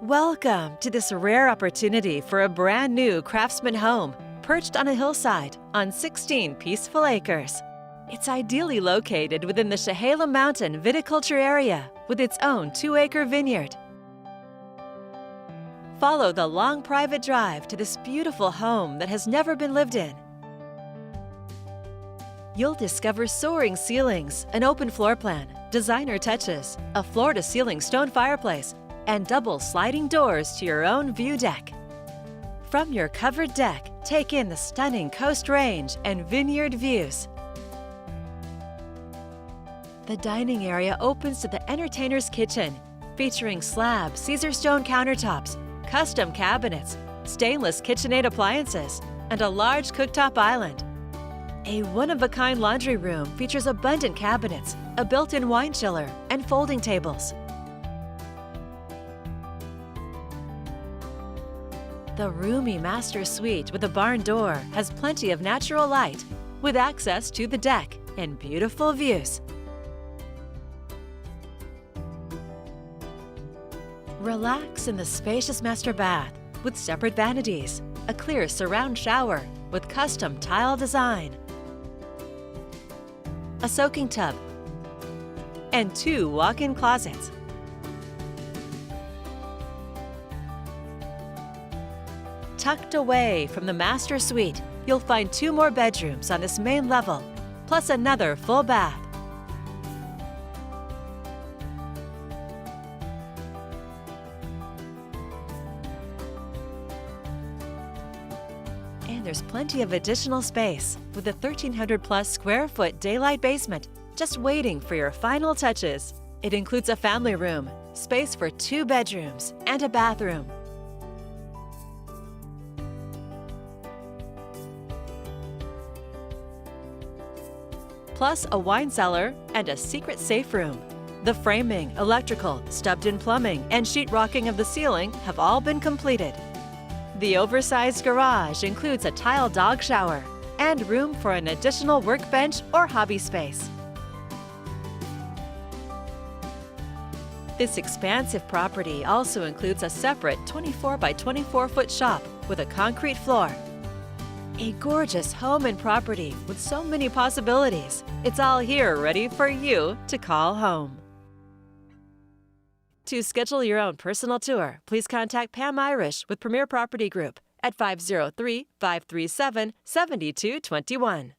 Welcome to this rare opportunity for a brand new Craftsman home perched on a hillside on 16 peaceful acres. It's ideally located within the Chehalem Mountain viticulture area with its own 2-acre vineyard. Follow the long private drive to this beautiful home that has never been lived in. You'll discover soaring ceilings, an open floor plan, designer touches, a floor-to-ceiling stone fireplace, and double sliding doors to your own view deck. From your covered deck, take in the stunning Coast Range and vineyard views. The dining area opens to the entertainer's kitchen, featuring slab Caesar stone countertops, custom cabinets, stainless KitchenAid appliances, and a large cooktop island. A one-of-a-kind laundry room features abundant cabinets, a built-in wine chiller, and folding tables. The roomy master suite with a barn door has plenty of natural light, with access to the deck and beautiful views. Relax in the spacious master bath with separate vanities, a clear surround shower with custom tile design, a soaking tub, and 2 walk-in closets. Tucked away from the master suite, you'll find 2 more bedrooms on this main level, plus another full bath. And there's plenty of additional space with a 1,300-plus square foot daylight basement just waiting for your final touches. It includes a family room, space for 2 bedrooms, and a bathroom. Plus a wine cellar and a secret safe room. The framing, electrical, stubbed-in plumbing, and sheetrocking of the ceiling have all been completed. The oversized garage includes a tile dog shower and room for an additional workbench or hobby space. This expansive property also includes a separate 24 by 24 foot shop with a concrete floor. A gorgeous home and property with so many possibilities. It's all here ready for you to call home. To schedule your own personal tour, please contact Pam Irish with Premier Property Group at 503-537-7221.